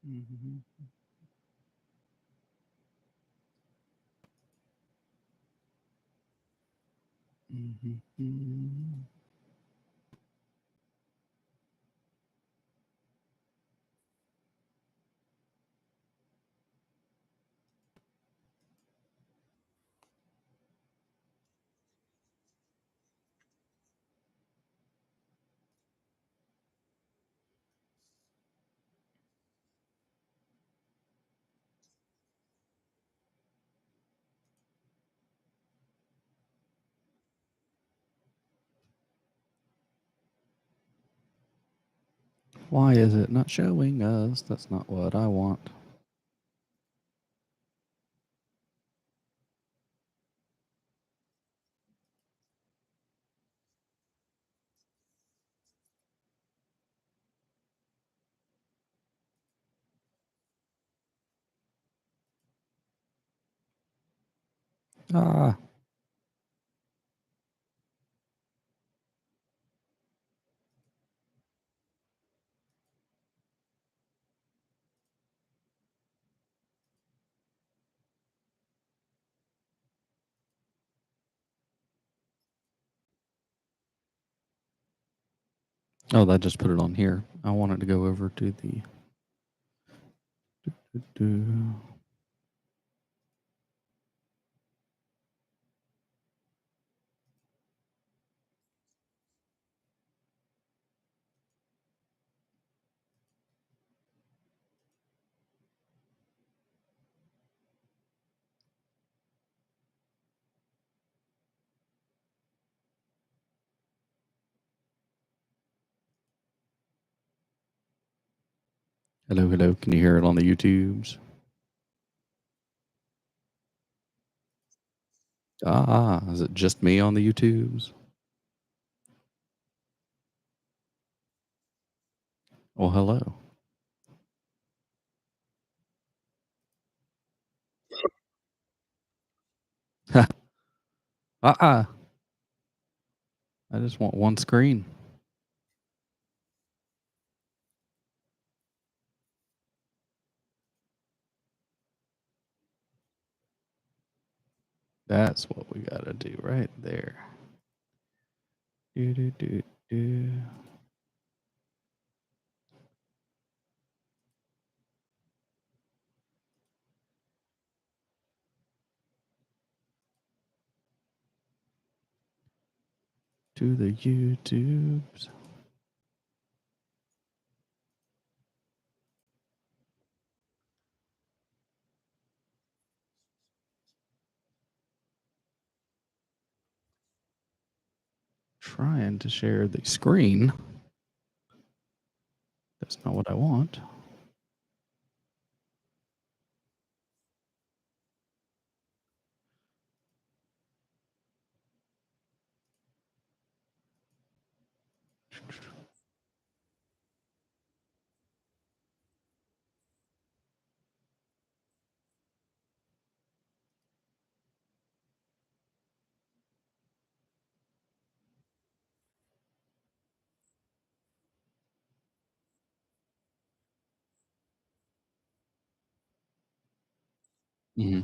Mhm. Mhm. Mhm. Why is it not showing us? That's not what I want. Ah, oh, that just put it on here. I want it to go over to the to hello, hello. Can you hear it on the YouTubes? Ah, is it just me on the YouTubes? Well, hello. Ah, I just want one screen. That's what we gotta do right there. Do do do do. To the YouTubes. Trying to share the screen. That's not what I want. Mm-hmm.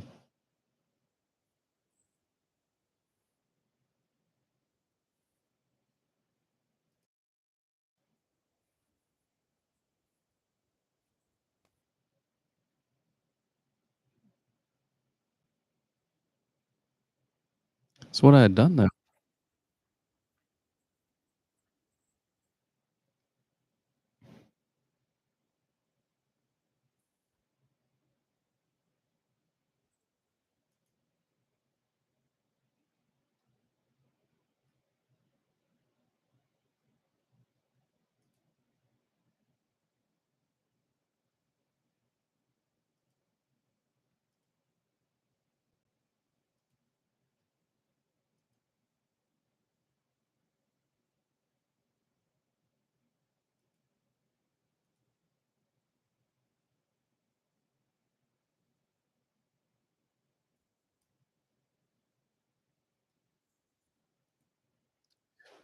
That's what I had done though.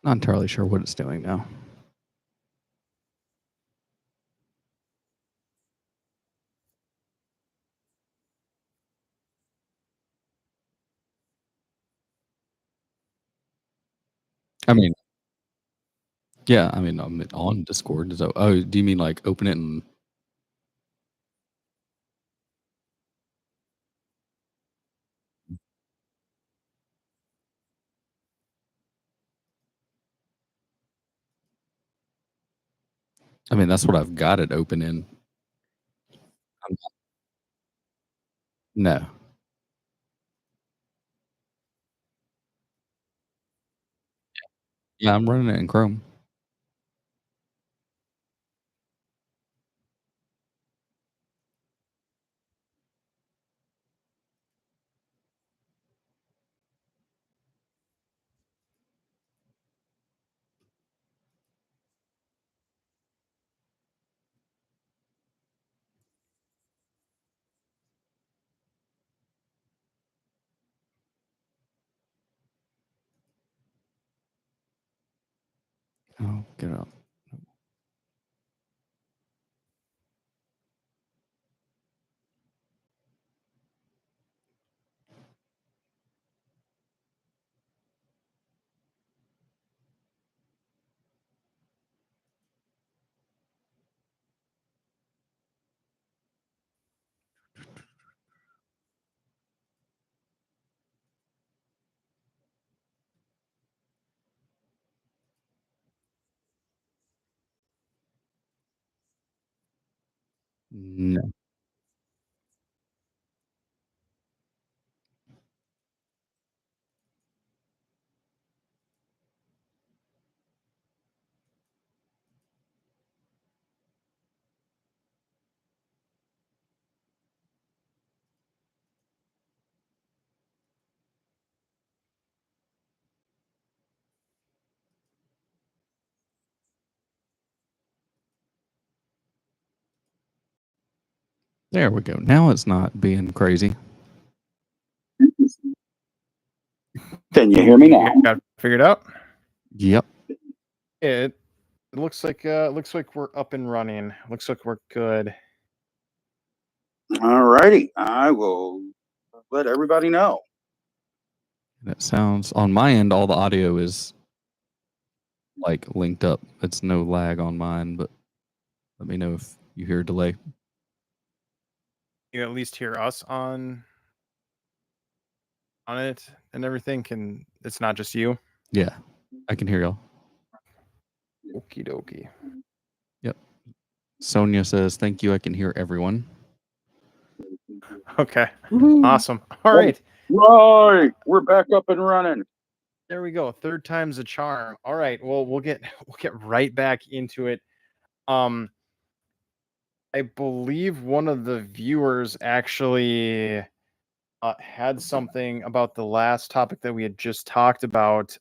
Not entirely sure what it's doing now. I mean, yeah, I mean, I'm on Discord. So, oh, do you mean like open it and? I mean, that's what I've got it open in. I'm No. Yeah, I'm running it in Chrome. Oh, get out. No. There we go. Now it's not being crazy. Can you hear me now? Got it figured out. Yep. It looks like we're up and running. Looks like we're good. All righty. I will let everybody know. That sounds on my end. All the audio is like linked up. It's no lag on mine, but let me know if you hear a delay. You at least hear us on it and everything. It's not just you? Yeah, I can hear y'all. Okie dokie. Yep. Sonia says, "Thank you. I can hear everyone." Okay. Awesome. All right. Right. We're back up and running. There we go. Third time's a charm. All right. Well, we'll get right back into it. I believe one of the viewers actually had something about the last topic that we had just talked about.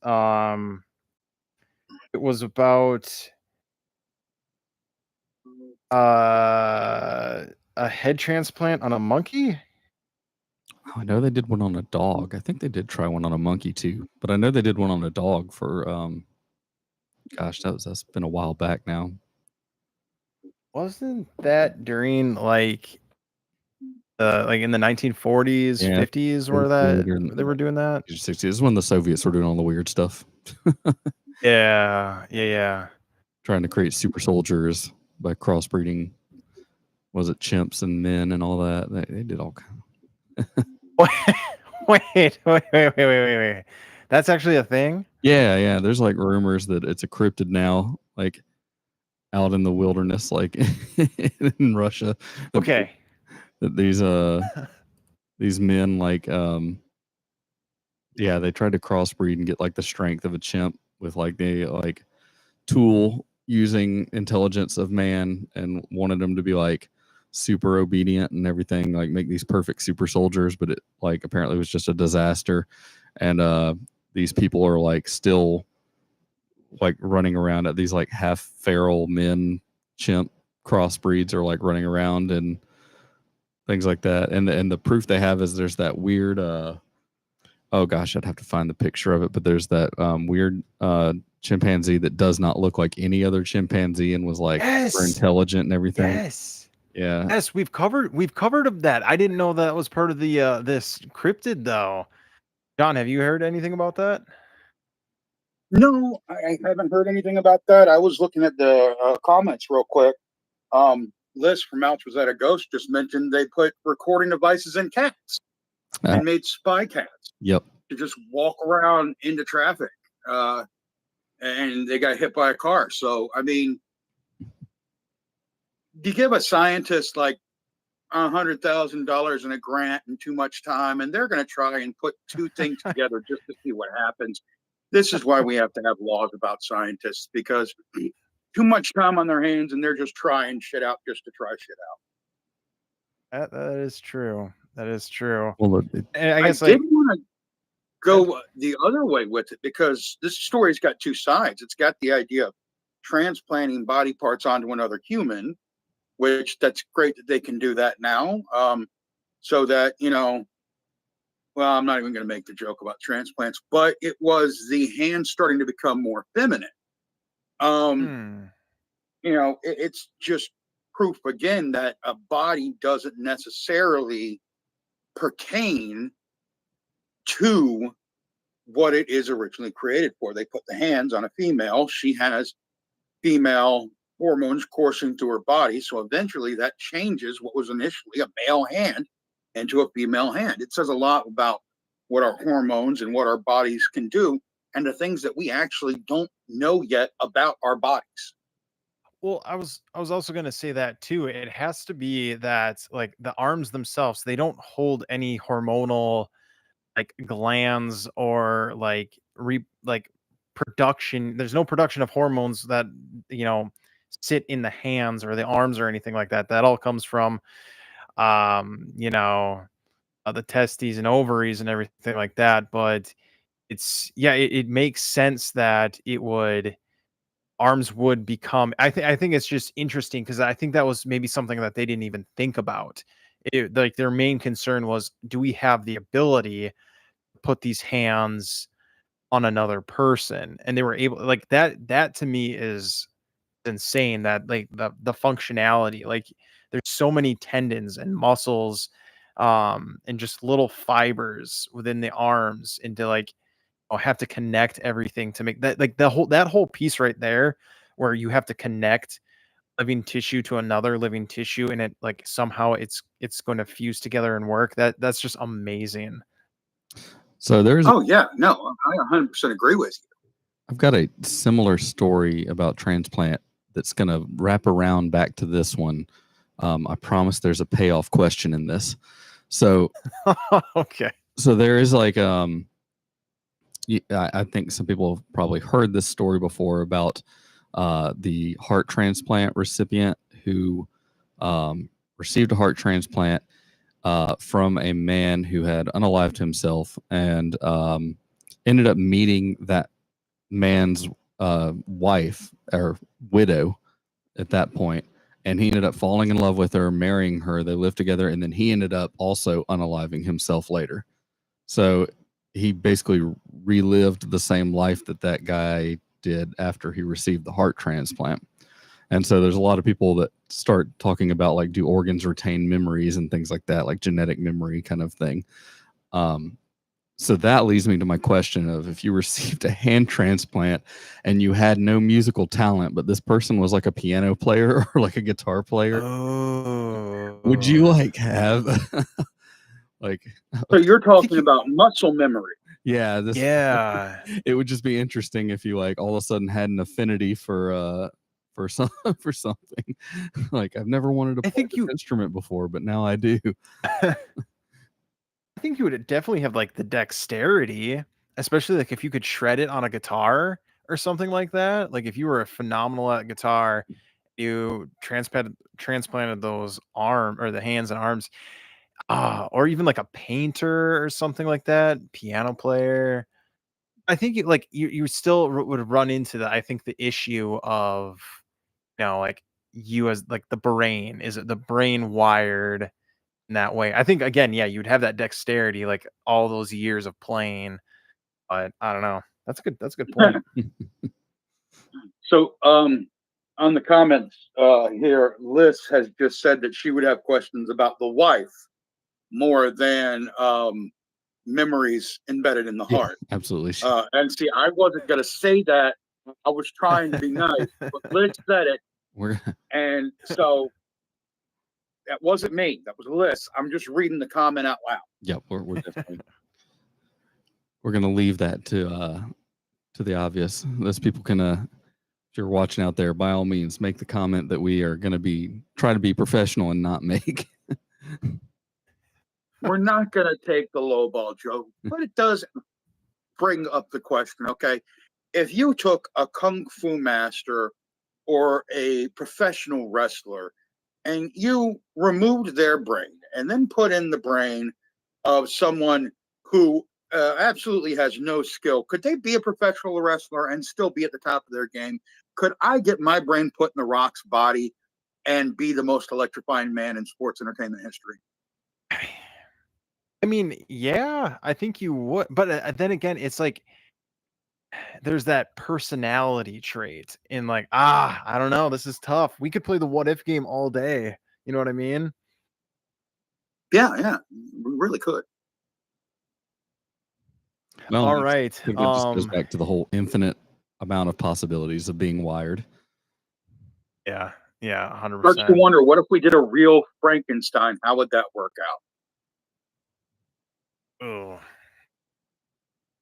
It was about a head transplant on a monkey. Oh, I know they did one on a dog. I think they did try one on a monkey too, but I know they did one on a dog for gosh, that's been a while back now. Wasn't that during like in the 1940s, Yeah, 50s where that later in they were doing that? 60s. This is when the Soviets were doing all the weird stuff. Yeah. Trying to create super soldiers by crossbreeding. Was it chimps and men and all that? They did all kind Wait. That's actually a thing? Yeah. There's like rumors that it's a cryptid now, like out in the wilderness, like in Russia. Okay. That these men like yeah, they tried to crossbreed and get like the strength of a chimp with like the like tool using intelligence of man, and wanted them to be like super obedient and everything, like make these perfect super soldiers, but it like apparently was just a disaster. And these people are like still like running around at these like half feral men chimp crossbreeds are like running around and things like that. And the proof they have is there's that weird oh gosh, I'd have to find the picture of it, but there's that weird chimpanzee that does not look like any other chimpanzee and was like super intelligent and everything. Yeah. Yes, we've covered of that. I didn't know that was part of the this cryptid though. John, have you heard anything about that? No, I haven't heard anything about that. I was looking at the comments real quick. Liz from Ouch Was That a Ghost just mentioned they put recording devices in cats and made spy cats Yep. to just walk around into traffic. And they got hit by a car. So, I mean, you give a scientist like $100,000 in a grant and too much time, and they're going to try and put two things together just to see what happens. This is why we have to have laws about scientists, because too much time on their hands and they're just trying shit out just to try shit out. That is true. That is true. Well, And I guess did want to go the other way with it, because this story's got two sides. It's got the idea of transplanting body parts onto another human, which that's great that they can do that now. So that, well, I'm not even going to make the joke about transplants, but it was the hand starting to become more feminine. It's just proof again that a body doesn't necessarily pertain to what it is originally created for. They put the hands on a female. She has female hormones coursing through her body. So eventually that changes what was initially a male hand into a female hand. It says a lot about what our hormones and what our bodies can do, and the things that we actually don't know yet about our bodies. Well, I was also going to say that too. It has to be that like the arms themselves, they don't hold any hormonal like glands or like production. There's no production of hormones that sit in the hands or the arms or anything like that. That all comes from the testes and ovaries and everything like that. But it makes sense that arms would become. I think it's just interesting because I think that was maybe something that they didn't even think about. Like their main concern was, do we have the ability to put these hands on another person? And they were able, like that to me is insane, that like the functionality, like there's so many tendons and muscles and just little fibers within the arms, and to like have to connect everything to make that, like that whole piece right there where you have to connect living tissue to another living tissue, and it like somehow it's going to fuse together and work. That's just amazing. So there's I 100% agree with you. I've got a similar story about transplant that's going to wrap around back to this one. I promise there's a payoff question in this. So okay. So there is like I think some people have probably heard this story before about the heart transplant recipient who received a heart transplant from a man who had unalived himself, and ended up meeting that man's wife or widow at that point, and he ended up falling in love with her, marrying her. They lived together, and then he ended up also unaliving himself later. So he basically relived the same life that guy did after he received the heart transplant. And so there's a lot of people that start talking about, like, do organs retain memories and things like that, like genetic memory kind of thing. So that leads me to my question of, if you received a hand transplant and you had no musical talent, but this person was like a piano player or like a guitar player, would you like have like? So you're talking about muscle memory. Yeah, Yeah. It would just be interesting if you like all of a sudden had an affinity for something. Like, I've never wanted to play this instrument before, but now I do. I think you would definitely have like the dexterity, especially like if you could shred it on a guitar or something like that. Like if you were phenomenal at guitar, you transplanted those the hands and arms, or even like a painter or something like that, piano player. I think you still would run into I think the issue of, like you as like the brain, is it the brain wired in that way? I think again, yeah, you'd have that dexterity, like all those years of playing, but I don't know. That's a good point. So, on the comments here, Liz has just said that she would have questions about the wife more than memories embedded in the Yeah, heart. absolutely. And see, I wasn't going to say that. I was trying to be nice, but Liz said it. We're And so that wasn't me. That was Liz. I'm just reading the comment out loud. yeah, we're definitely we're gonna leave that to the obvious. Those people can if you're watching out there, by all means, make the comment that we are gonna try to be professional and not make. We're not going to take the lowball joke, but it does bring up the question. Okay, if you took a kung fu master or a professional wrestler and you removed their brain and then put in the brain of someone who absolutely has no skill, could they be a professional wrestler and still be at the top of their game? Could I get my brain put in the Rock's body and be the most electrifying man in sports entertainment history? I mean, yeah, I think you would. But then again, it's like there's that personality trait in like, I don't know, this is tough. We could play the what if game all day. You know what I mean? Yeah, we really could. Well, All I right. think it just goes back to the whole infinite amount of possibilities of being wired. Yeah, 100%. Starts to wonder, what if we did a real Frankenstein? How would that work out? Oh,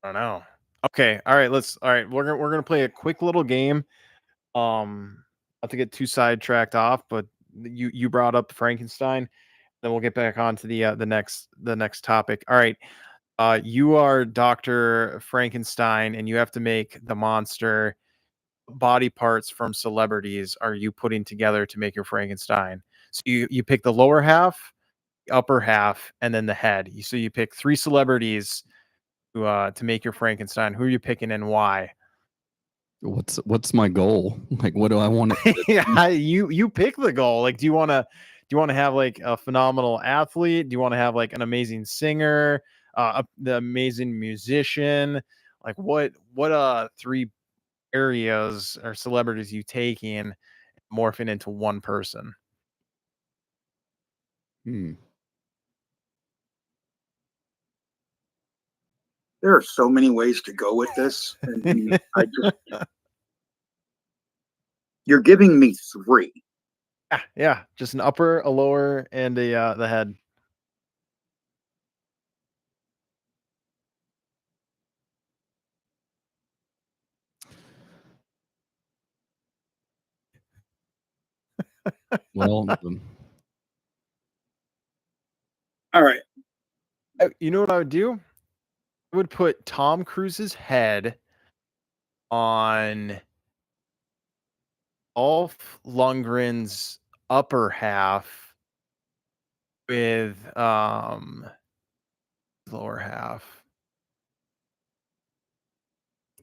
I don't know. Okay, all right, we're gonna play a quick little game. Not to get too sidetracked off, but you brought up Frankenstein, then we'll get back on to the next topic. All right. You are Dr. Frankenstein and you have to make the monster. Body parts from celebrities are you putting together to make your Frankenstein? So you pick the lower half, the upper half, and then the head. So you pick 3 celebrities to make your Frankenstein. Who are you picking and why? What's my goal? Like, what do I want to Yeah, you pick the goal. Like, do you want to have like a phenomenal athlete? Do you want to have like an amazing singer, the amazing musician? Like, what 3 areas or celebrities you taking morphing into one person? There are so many ways to go with this. And you're giving me 3. Yeah, just an upper, a lower, and the head. Well, all right. You know what I would do? I would put Tom Cruise's head on Dolph Lundgren's upper half with lower half.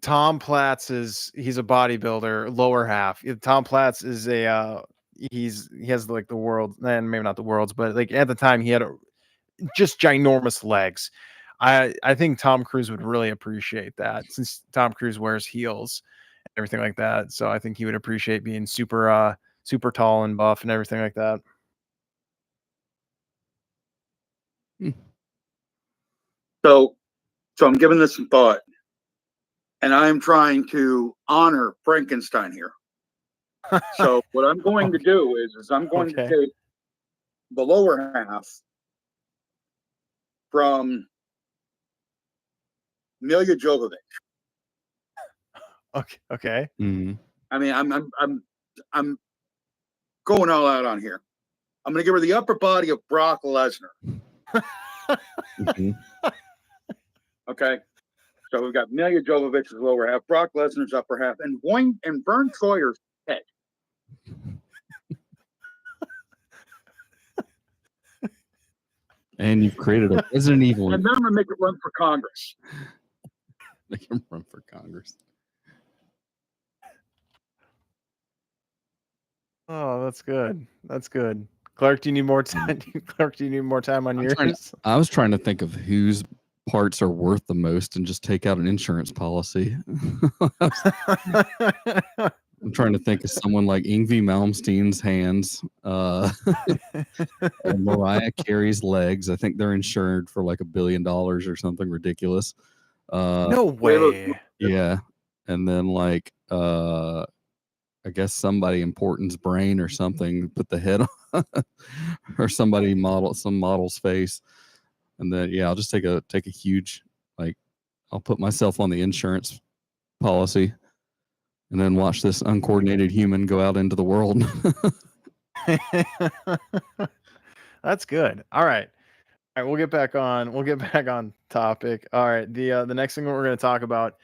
Tom Platz he's a bodybuilder, lower half. Tom Platz is he has like the world, and maybe not the world's, but like at the time he had just ginormous legs. I think Tom Cruise would really appreciate that since Tom Cruise wears heels and everything like that. So I think he would appreciate being super tall and buff and everything like that. So I'm giving this some thought, and I'm trying to honor Frankenstein here. So what I'm going to do is I'm going to take the lower half from Milja Jovovich. Okay. mm-hmm. I mean, I'm going all out on here. I'm going to give her the upper body of Brock Lesnar. Mm-hmm. Okay. So we've got Milja Jovovich's lower half, Brock Lesnar's upper half, and Vern Troyer's head. And you've created a Resident Evil. And then I'm going to make it run for Congress. Make him run for Congress. Oh, that's good. Clark, do you need more time? Clark, do you need more time on yours? I was trying to think of whose parts are worth the most and just take out an insurance policy. I'm trying to think of someone like Yngwie Malmsteen's hands, or Mariah Carey's legs. I think they're insured for like $1 billion or something ridiculous. No way. Yeah, and then like I guess somebody important's brain or something put the head on, or some model's face, and then I'll just take a huge, like, I'll put myself on the insurance policy, and then watch this uncoordinated human go out into the world. That's good. All right. All right, we'll get back on. We'll get back on topic. All right. The next thing we're going to talk about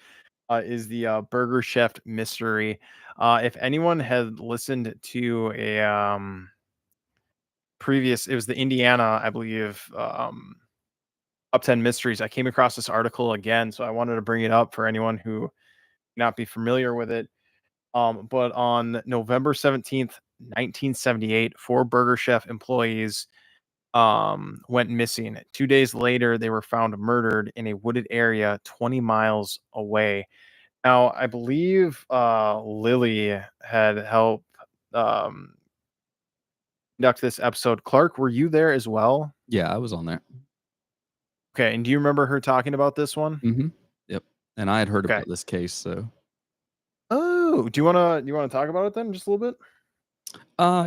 is the Burger Chef mystery. If anyone had listened to a previous, it was the Indiana, I believe, top 10 mysteries. I came across this article again, so I wanted to bring it up for anyone who may not be familiar with it. But on November 17th, 1978, 4 Burger Chef employees went missing. 2 days later, they were found murdered in a wooded area 20 miles away. Now, I believe Lily had helped conduct this episode. Clark, were you there as well? Yeah, I was on there. Okay, and do you remember her talking about this one? Mm-hmm. Yep. And I had heard Okay. about this case, so. Oh, do you wanna talk about it then, just a little bit?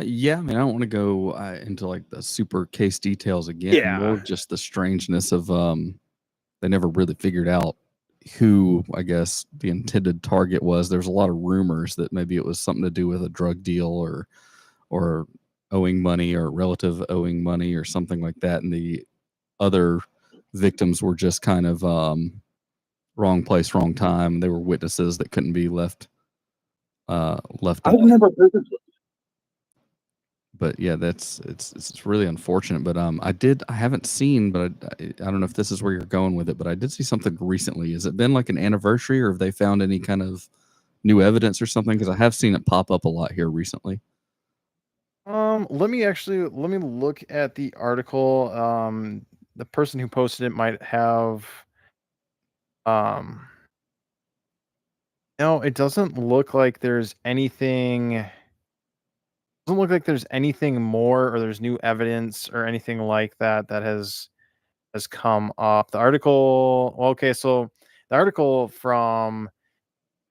Yeah. I mean, I don't want to go into like the super case details again. More just the strangeness of they never really figured out who, I guess, the intended target was. There's a lot of rumors that maybe it was something to do with a drug deal or owing money or relative owing money or something like that, and the other victims were just kind of wrong place, wrong time. They were witnesses that couldn't be left. I've never heard of it. But yeah, it's really unfortunate. But I haven't seen, but I don't know if this is where you're going with it. But I did see something recently. Has it been like an anniversary, or have they found any kind of new evidence or something? Because I have seen it pop up a lot here recently. Let me look at the article. The person who posted it might have no, it doesn't look like there's anything. Doesn't look like there's anything more or there's new evidence or anything like that that has come up. The article, well, okay, so the article from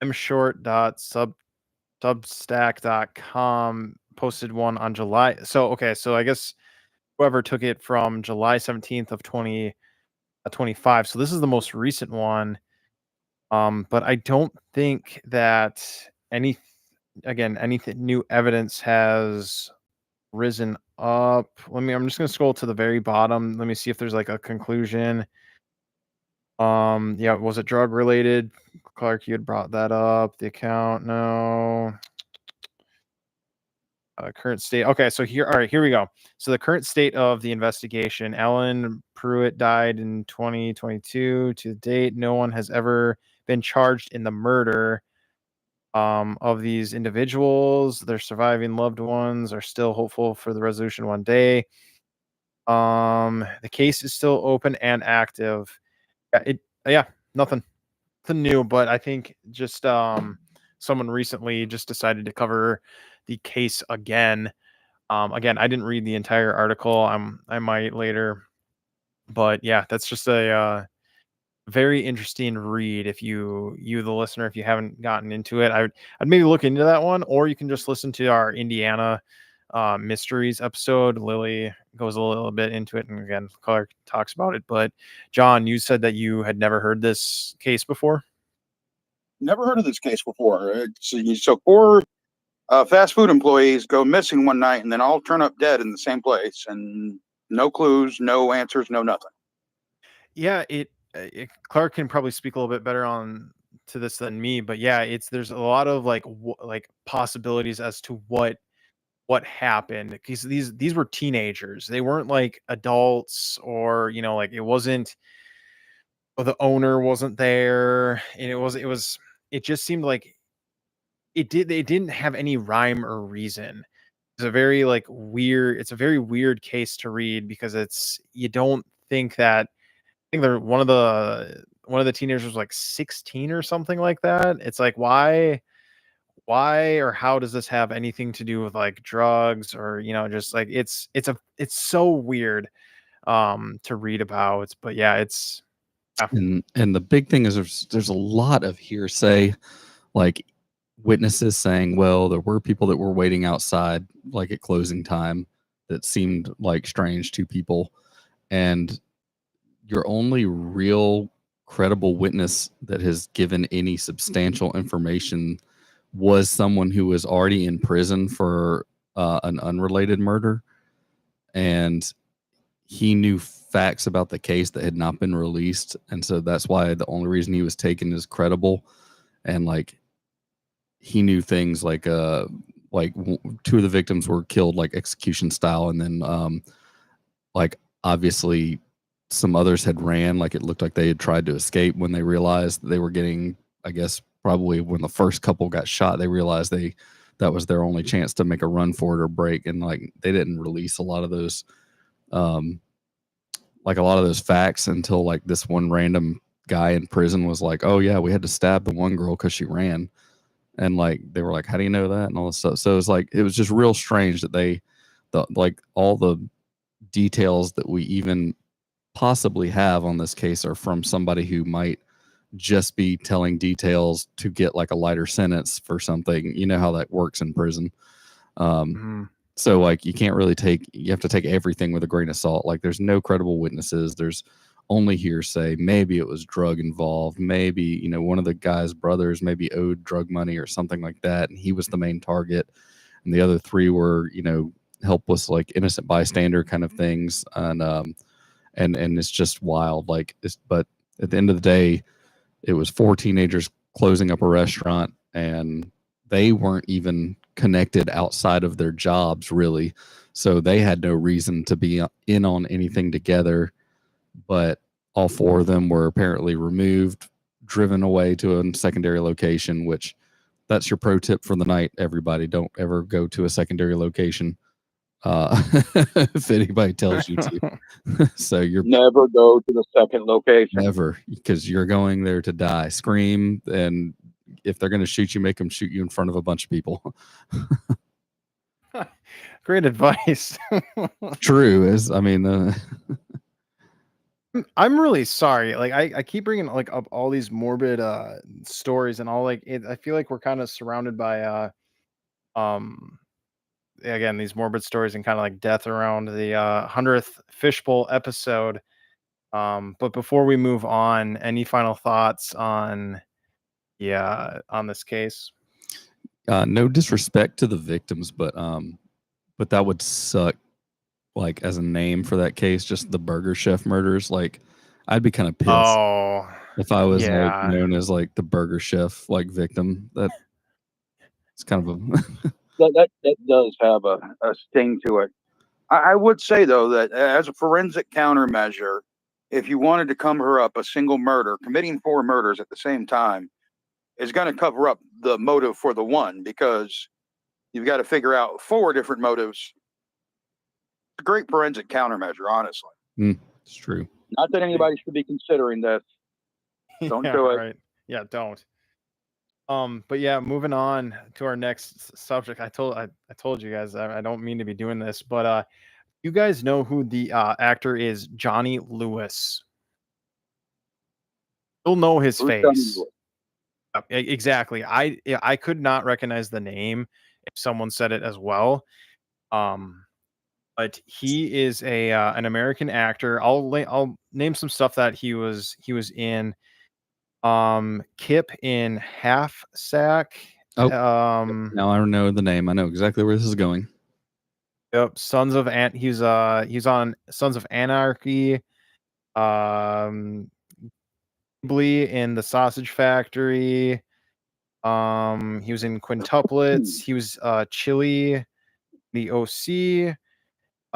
mshort.substack.com posted one on July. So okay, so I guess whoever took it from July 17th of 2025. So this is the most recent one. But I don't think that anything new evidence has risen up. I'm just gonna scroll to the very bottom. Let me see if there's like a conclusion. Yeah, was it drug related? Clark, you had brought that up. The account, no. Current state. Okay, so here, all right, here we go. So the current state of the investigation: Alan Pruitt died in 2022. To date, no one has ever been charged in the murder of these individuals. Their surviving loved ones are still hopeful for the resolution one day. The case is still open and active. Nothing new, but I think just someone recently just decided to cover the case again. Again, I didn't read the entire article. I might later, but yeah, that's just a very interesting read. If you the listener, if you haven't gotten into it, I'd maybe look into that one, or you can just listen to our Indiana mysteries episode. Lily goes a little bit into it, and again, Clark talks about it. But John, you said that you had never heard this case before. Never heard of this case before. So 4 fast food employees go missing one night and then all turn up dead in the same place, and no clues, no answers, no nothing. Yeah, Clark can probably speak a little bit better on to this than me, but yeah, there's a lot of like possibilities as to what happened, because these were teenagers. They weren't like adults, or like it wasn't, or the owner wasn't there, and it just seemed like they didn't have any rhyme or reason. It's a very it's a very weird case to read, because you don't think that. I think they're one of the teenagers was like 16 or something like that. It's like, why why or how does this have anything to do with like drugs or just like it's so weird to read about. But yeah, it's And the big thing is there's a lot of hearsay, like witnesses saying, well, there were people that were waiting outside like at closing time that seemed like strange to people. And your only real credible witness that has given any substantial information was someone who was already in prison for an unrelated murder. And he knew facts about the case that had not been released. And so that's why the only reason he was taken is credible. And like, he knew things like two of the victims were killed like execution style. And then like obviously some others had ran, like it looked like they had tried to escape when they realized that they were getting, I guess probably when the first couple got shot, they realized that was their only chance to make a run for it or break. And like they didn't release a lot of those facts until like this one random guy in prison was like, oh yeah, we had to stab the one girl because she ran. And like they were like, how do you know that and all this stuff. So it was just real strange that like all the details that we even possibly have on this case are from somebody who might just be telling details to get like a lighter sentence for something. You know how that works in prison. So like you can't really you have to take everything with a grain of salt. Like there's no credible witnesses. There's only hearsay. Maybe it was drug involved. Maybe, one of the guy's brothers maybe owed drug money or something like that. And he was the main target. And the other three were, helpless, like innocent bystander kind of things. And it's just wild. But at the end of the day, it was 4 teenagers closing up a restaurant, and they weren't even connected outside of their jobs, really. So they had no reason to be in on anything together. But all 4 of them were apparently removed, driven away to a secondary location, which that's your pro tip for the night, everybody. Don't ever go to a secondary location if anybody tells you to. So you're never go to the second location. Never, because you're going there to die. Scream, and if they're going to shoot you, make them shoot you in front of a bunch of people. Great advice. True I'm really sorry. Like I keep bringing like up all these morbid stories and all like I feel like we're kind of surrounded by again these morbid stories and kind of like death around the 100th Fishbowl episode. But before we move on, any final thoughts on this case? No disrespect to the victims, but that would suck. Like as a name for that case, just the Burger Chef murders. Like I'd be kind of pissed if I was like known as like the Burger Chef like victim. That it's kind of a that does have a sting to it. I would say though that as a forensic countermeasure, if you wanted to cover up a single murder, committing 4 murders at the same time is going to cover up the motive for the one, because you've got to figure out 4 different motives. It's a great forensic countermeasure, honestly. It's true. Not that anybody should be considering this. Don't do it. Right. Yeah, don't. But yeah, moving on to our next subject. I told you guys I don't mean to be doing this, but you guys know who the actor is? Johnny Lewis. You'll know his face. Exactly. I could not recognize the name if someone said it as well. But he is an American actor. I'll name some stuff that he was in. Kip in Half Sack. Now I know the name. I know exactly where this is going. Yep. He's on Sons of Anarchy. Ghibli in The Sausage Factory. He was in Quintuplets. He was Chili, the OC.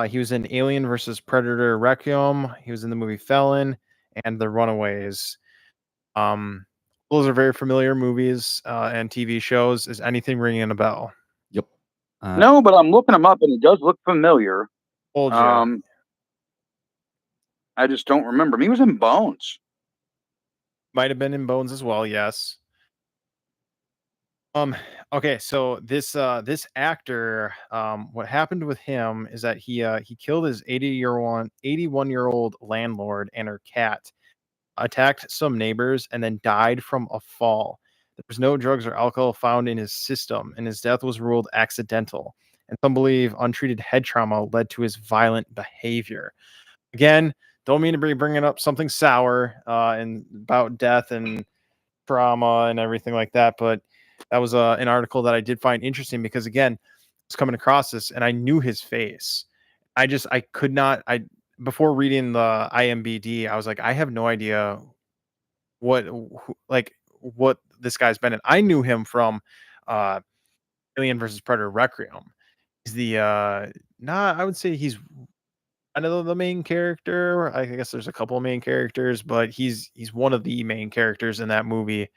He was in Alien versus Predator Requiem. He was in the movie Felon and The Runaways. Those are very familiar movies and TV shows. Is anything ringing a bell? Yep. No, but I'm looking him up and he does look familiar. Told you. I just don't remember him. He was in Bones. Might have been in Bones as well, yes. Um, okay, so this actor, what happened with him is that he killed his 81-year-old landlord and her cat, attacked some neighbors, and then died from a fall. There was no drugs or alcohol found in his system, and his death was ruled accidental. And some believe untreated head trauma led to his violent behavior. Again, don't mean to be bringing up something sour and about death and trauma and everything like that, but that was an article that I did find interesting because again, I was coming across this and I knew his face. I could not before reading the IMBD, I was like, I have no idea what this guy's been in. I knew him from uh Alien versus Predator Requiem. He's the not I would say he's kind of the main character. I guess there's a couple of main characters, but he's one of the main characters in that movie.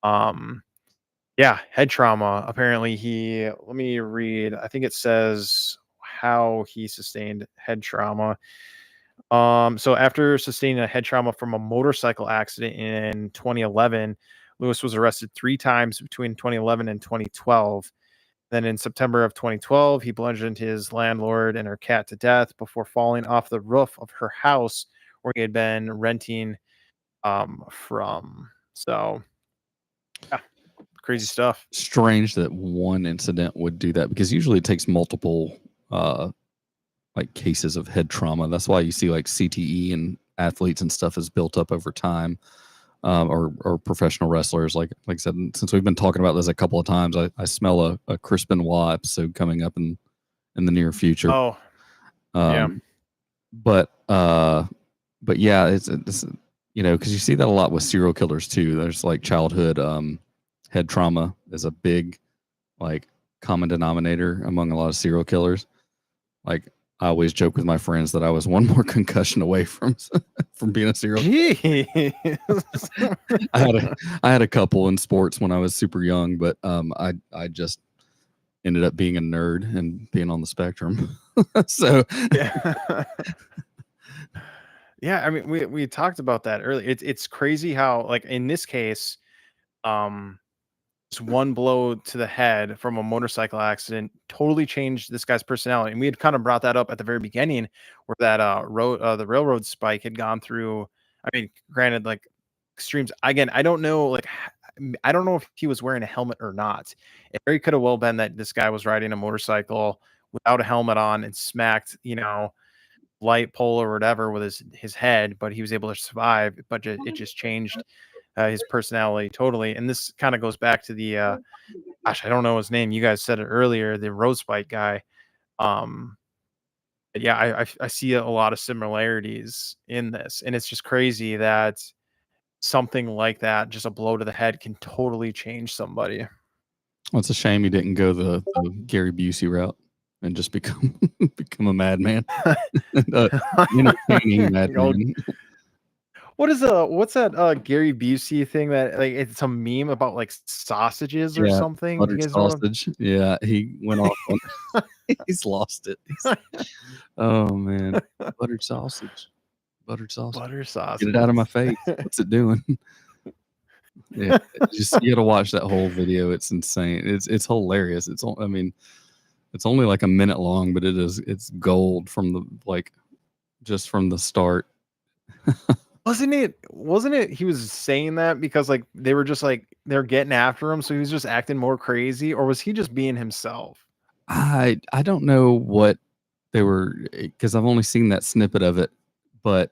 Um Yeah, head trauma. Apparently, let me read. I think it says how he sustained head trauma. So after sustaining a head trauma from a motorcycle accident in 2011, Lewis was arrested 3 times between 2011 and 2012. Then in September of 2012, he bludgeoned his landlord and her cat to death before falling off the roof of her house where he had been renting from. So, yeah, crazy stuff. Strange that one incident would do that because usually it takes multiple like cases of head trauma. That's why you see like CTE and athletes and stuff is built up over time, or professional wrestlers. Like I said, since we've been talking about this a couple of times, I smell a Chris Benoit episode coming up in the near future. Oh, yeah. But yeah, it's because you see that a lot with serial killers too. There's like childhood head trauma is a big like common denominator among a lot of serial killers. Like I always joke with my friends that I was one more concussion away from being a serial killer. I had a couple in sports when I was super young, but I just ended up being a nerd and being on the spectrum. So yeah. Yeah, I mean we talked about that earlier. It's crazy how like in this case, just one blow to the head from a motorcycle accident totally changed this guy's personality. And we had kind of brought that up at the very beginning where that the railroad spike had gone through. I mean, granted, like extremes. Again, I don't know, like I don't know if he was wearing a helmet or not. It very could have well been that this guy was riding a motorcycle without a helmet on and smacked, light pole or whatever with his head, but he was able to survive. But it just changed his personality totally. And this kind of goes back to the gosh, I don't know his name. You guys said it earlier, the road spike guy. Yeah, I see a lot of similarities in this, and it's just crazy that something like that, just a blow to the head, can totally change somebody. Well, it's a shame he didn't go the Gary Busey route and just become a madman, entertaining madman. What's that Gary Busey thing that like it's a meme about like sausages or something? Buttered sausage. Yeah, he went off on he's lost it. Oh man. Buttered sausage. Butter sausage. Get it out of my face. What's it doing? Yeah, you got to watch that whole video. It's insane. It's hilarious. It's only like a minute long, but it's gold from the start. Wasn't it he was saying that because like they were just like they're getting after him, so he was just acting more crazy, or was he just being himself? I don't know what they were, because I've only seen that snippet of it, but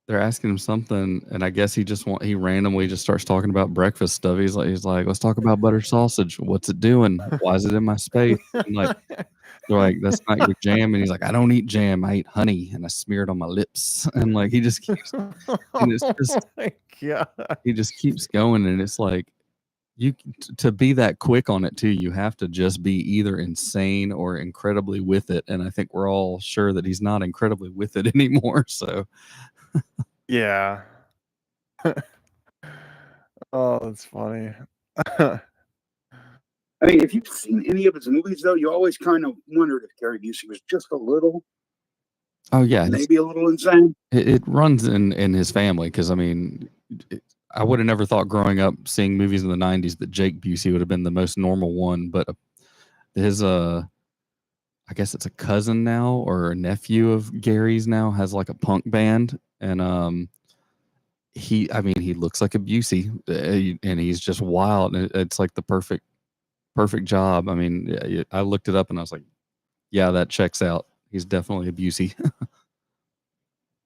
they're asking him something, and I guess he randomly just starts talking about breakfast stuff. He's like, let's talk about butter sausage. What's it doing? Why is it in my space? And like they're like, that's not your jam. And he's like, I don't eat jam. I eat honey, and I smear it on my lips. And like he just keeps, and it's just, he just keeps going, and it's like to be that quick on it too. You have to just be either insane or incredibly with it. And I think we're all sure that he's not incredibly with it anymore. So. Yeah. Oh, that's funny. I mean, if you've seen any of his movies, though, you always kind of wondered if Gary Busey was just a little. Oh yeah, maybe a little insane. It runs in his family because I mean, I would have never thought growing up seeing movies in the '90s that Jake Busey would have been the most normal one, but his I guess it's a cousin now or a nephew of Gary's now has like a punk band, and I mean, he looks like a Busey, and he's just wild. And it's like the perfect job. I mean, I looked it up and I was like, yeah, that checks out. He's definitely a Busey.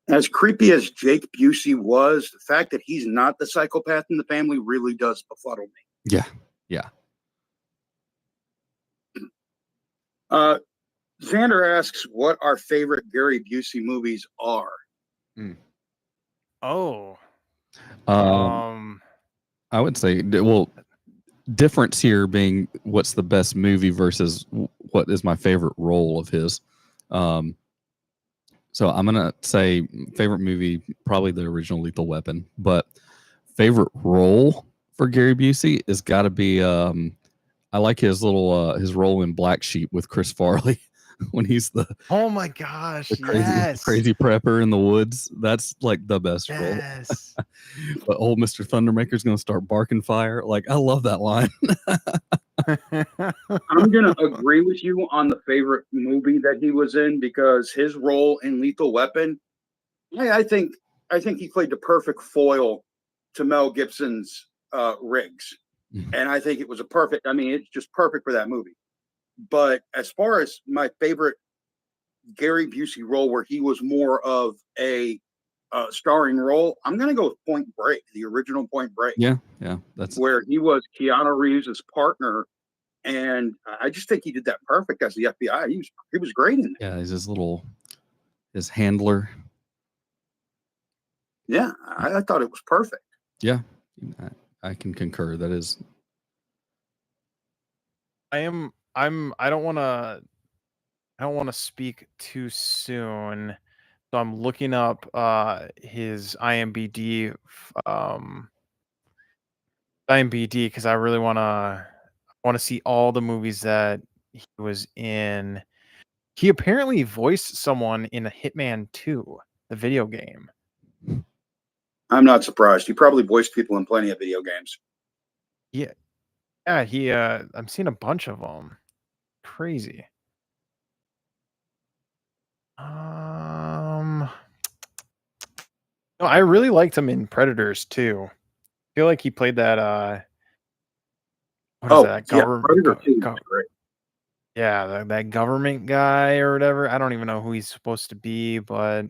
As creepy as Jake Busey was, the fact that he's not the psychopath in the family really does befuddle me. Yeah. Xander asks what our favorite Gary Busey movies are. Oh. I would say, well, difference here being what's the best movie versus what is my favorite role of his. So I'm gonna say favorite movie, probably the original Lethal Weapon, but favorite role for Gary Busey has got to be I like his little his role in Black Sheep with Chris Farley when he's oh my gosh, crazy prepper in the woods. That's like the best role. But old Mr. Thundermaker's gonna start barking fire. Like, I love that line. I'm gonna agree with you on the favorite movie that he was in, because his role in Lethal Weapon, I think he played the perfect foil to Mel Gibson's Riggs, and I think it was it's just perfect for that movie. But as far as my favorite Gary Busey role, where he was more of a starring role, I'm gonna go with Point Break, the original Point Break. Yeah, that's where he was Keanu Reeves' partner. And I just think he did that perfect as the FBI. He was great in that. Yeah, he's his handler. Yeah, I thought it was perfect. Yeah, I can concur. That is. I don't want to speak too soon, so I'm looking up his IMDb because I really want to see all the movies that he was in. He apparently voiced someone in a Hitman 2, the video game. I'm not surprised. He probably voiced people in plenty of video games. Yeah, I'm seeing a bunch of them. Crazy. No, I really liked him in Predators too. I feel like he played that what is that? Predator 2 was great. Yeah, that government guy or whatever. I don't even know who he's supposed to be, but I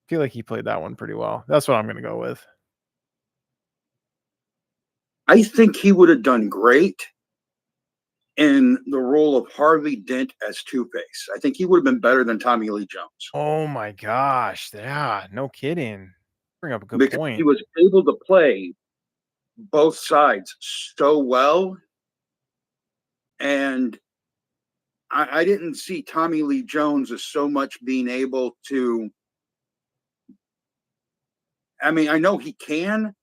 feel like he played that one pretty well. That's what I'm gonna go with. I think he would have done great in the role of Harvey Dent as Two-Face. I think he would have been better than Tommy Lee Jones. Oh my gosh. Yeah, no kidding. Bring up a good point. He was able to play both sides so well. And I didn't see Tommy Lee Jones as so much being able to. I mean, I know he can,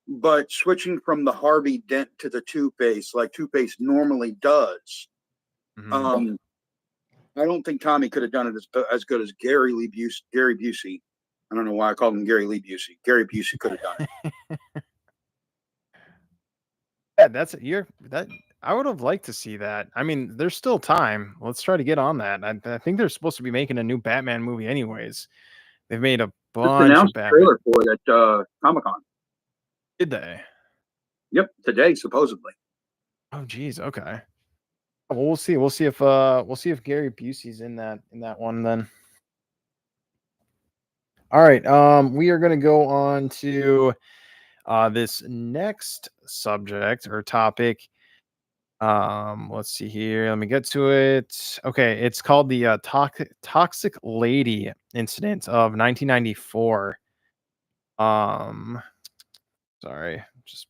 but switching from the Harvey Dent to the Two-Face, like Two-Face normally does, I don't think Tommy could have done it as good as Gary Busey. I don't know why I called him Gary Lee Busey. Gary Busey could have done it. Yeah, I would have liked to see that. I mean, there's still time. Let's try to get on that. I think they're supposed to be making a new Batman movie anyways. They've made a bunch of Batman. Trailer for it at Comic-Con. Did they? Yep, today supposedly. Oh geez, okay. Well, we'll see. We'll see if Gary Busey's in that one then. All right. We are gonna go on to this next subject or topic. Let's see here. Let me get to it. Okay, it's called the Toxic Lady incident of 1994. Sorry, just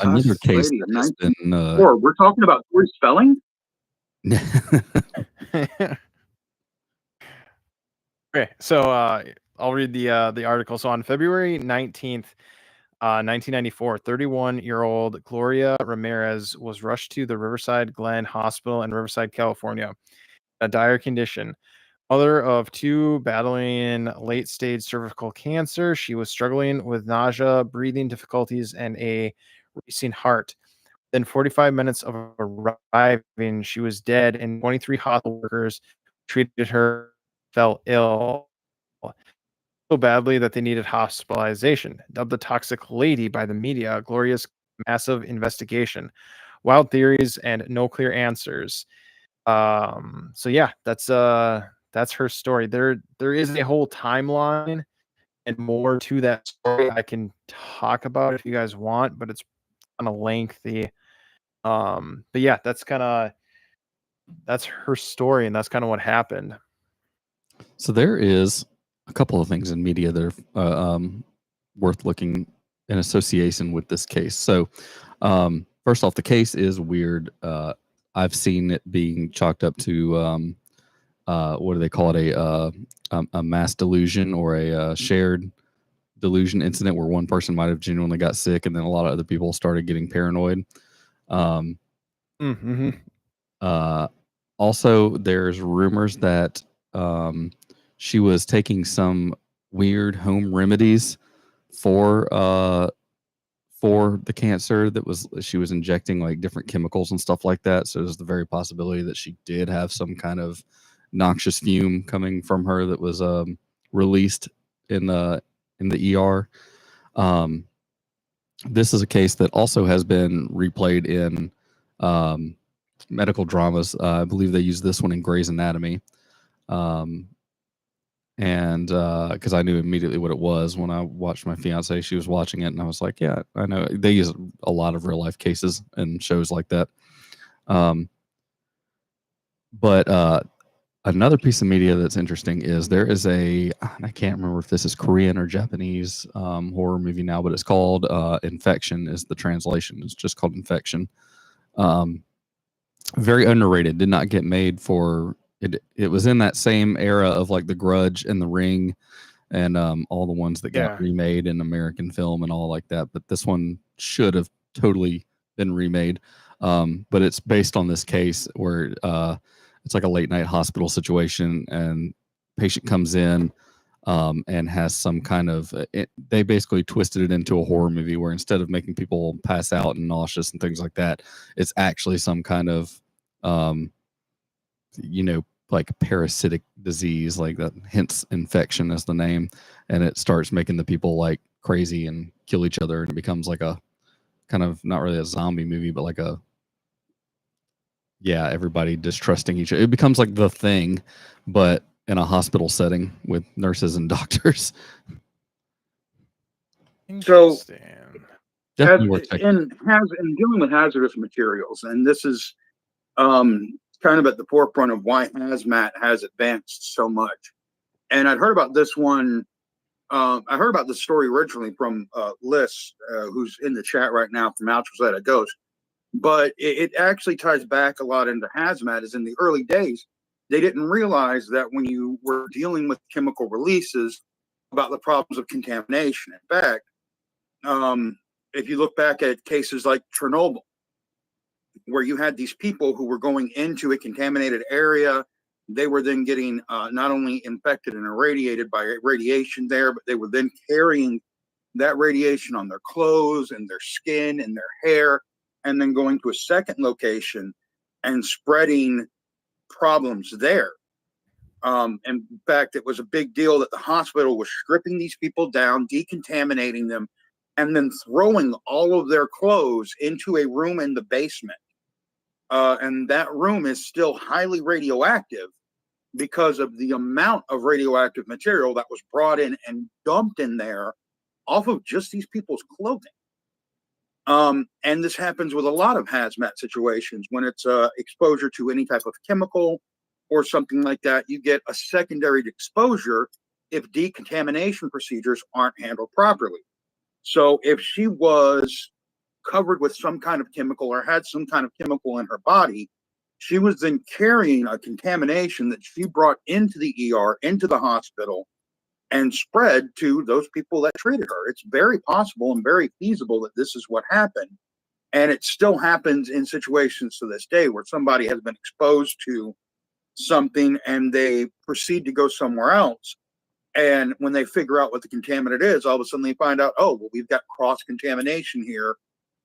another case that has been. We're talking about Tori Spelling. Okay, so I'll read the article. So on February 19th, 1994, 31-year-old Gloria Ramirez was rushed to the Riverside Glen Hospital in Riverside, California, in a dire condition. Mother of 2 battling late-stage cervical cancer. She was struggling with nausea, breathing difficulties, and a racing heart. Within 45 minutes of arriving, she was dead, and 23 hospital workers treated her fell ill so badly that they needed hospitalization. Dubbed the Toxic Lady by the media, Gloria's massive investigation, wild theories, and no clear answers. So yeah, that's her story. There is a whole timeline and more to that story I can talk about if you guys want, but it's kind of lengthy. But yeah, that's her story, and that's kind of what happened. So there is a couple of things in media that are worth looking in association with this case. So first off, the case is weird. I've seen it being chalked up to what do they call it? A mass delusion or a shared delusion incident where one person might have genuinely got sick and then a lot of other people started getting paranoid. Mm-hmm. Also, there's rumors that she was taking some weird home remedies for the cancer she was injecting like different chemicals and stuff like that. So there's the very possibility that she did have some kind of noxious fume coming from her that was released in the ER. This is a case that also has been replayed in medical dramas. I believe they used this one in Grey's Anatomy. And because I knew immediately what it was when I watched my fiance, she was watching it, and I was like, "Yeah, I know." They use a lot of real life cases and shows like that. But another piece of media that's interesting is there is I can't remember if this is Korean or Japanese horror movie now, but it's called Infection. Is the translation? It's just called Infection. Very underrated. Did not get made for. It was in that same era of like The Grudge and The Ring and all the ones that got remade in American film and all like that. But this one should have totally been remade. But it's based on this case where it's like a late night hospital situation and patient comes in and has some kind of they basically twisted it into a horror movie where instead of making people pass out and nauseous and things like that, it's actually some kind of like parasitic disease, like that, hence infection as the name, and it starts making the people like crazy and kill each other, and it becomes like a kind of not really a zombie movie, but like everybody distrusting each other. It becomes like The Thing, but in a hospital setting with nurses and doctors. So definitely worth checking. in dealing with hazardous materials, and this is kind of at the forefront of why hazmat has advanced so much. And I'd heard about this one. I heard about this story originally from Liz, who's in the chat right now from Ouch Rosetta Ghost. But it actually ties back a lot into hazmat. Is in the early days, they didn't realize that when you were dealing with chemical releases, about the problems of contamination. In fact, if you look back at cases like Chernobyl, where you had these people who were going into a contaminated area, they were then getting not only infected and irradiated by radiation there, but they were then carrying that radiation on their clothes and their skin and their hair, and then going to a second location and spreading problems there. In fact, it was a big deal that the hospital was stripping these people down, decontaminating them, and then throwing all of their clothes into a room in the basement. And that room is still highly radioactive because of the amount of radioactive material that was brought in and dumped in there off of just these people's clothing. And this happens with a lot of hazmat situations. When it's exposure to any type of chemical or something like that, you get a secondary exposure if decontamination procedures aren't handled properly. So if she was covered with some kind of chemical or had some kind of chemical in her body, she was then carrying a contamination that she brought into the ER, into the hospital, and spread to those people that treated her. It's very possible and very feasible that this is what happened. And it still happens in situations to this day where somebody has been exposed to something and they proceed to go somewhere else. And when they figure out what the contaminant is, all of a sudden they find out, oh, well, we've got cross-contamination here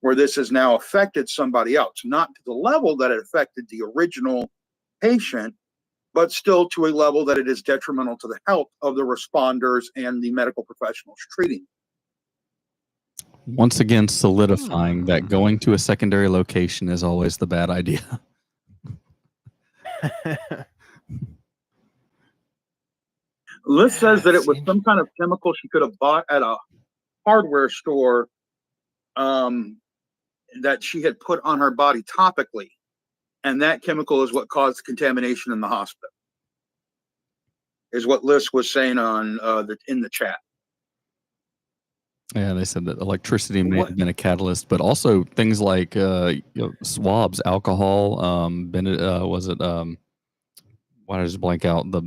where this has now affected somebody else, not to the level that it affected the original patient, but still to a level that it is detrimental to the health of the responders and the medical professionals treating. Once again, solidifying that going to a secondary location is always the bad idea. Liz says that it was some kind of chemical she could have bought at a hardware store that she had put on her body topically. And that chemical is what caused contamination in the hospital, is what Liz was saying on in the chat. Yeah, they said that electricity may have been a catalyst, but also things like swabs, alcohol, was it why did I just blank out? The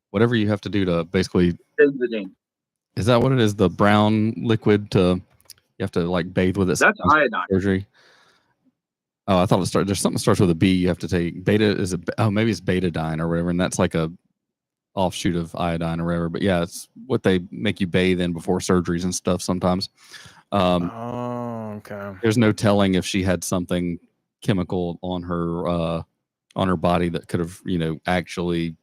whatever you have to do to basically Benzidine. Is that what it is? The brown liquid you have to like bathe with it. That's iodine. Surgery. Oh, I thought there's something that starts with a B you have to take. Beta is maybe it's betadine or whatever, and that's like a offshoot of iodine or whatever. But yeah, it's what they make you bathe in before surgeries and stuff sometimes. Okay. There's no telling if she had something chemical on her body that could have, actually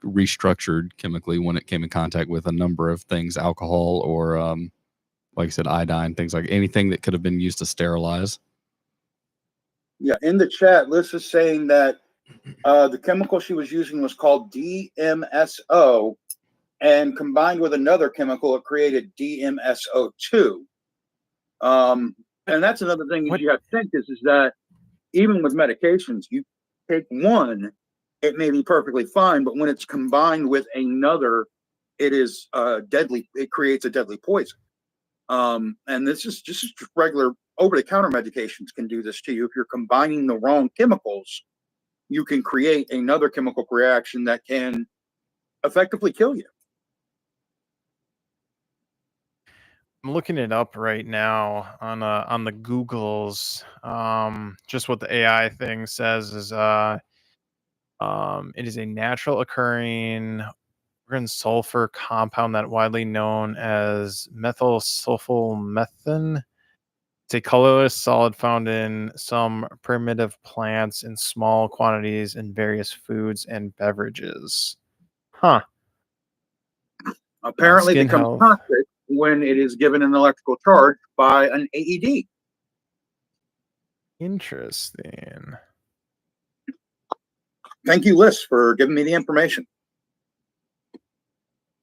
restructured chemically when it came in contact with a number of things, alcohol or like I said, iodine, things like anything that could have been used to sterilize. Yeah, in the chat, Liz is saying that the chemical she was using was called DMSO, and combined with another chemical, it created DMSO2. And that's another thing you have to think is that even with medications, you take one, it may be perfectly fine, but when it's combined with another, it is deadly. It creates a deadly poison. And this is just regular over-the-counter medications can do this to you. If you're combining the wrong chemicals, you can create another chemical reaction that can effectively kill you. I'm looking it up right now on the Googles. Just what the AI thing says is it is a natural occurring organ sulfur compound that widely known as methyl sulfomethane. It's a colorless solid found in some primitive plants in small quantities in various foods and beverages. Huh. Apparently becomes toxic when it is given an electrical charge by an AED. Interesting. Thank you, Liz, for giving me the information.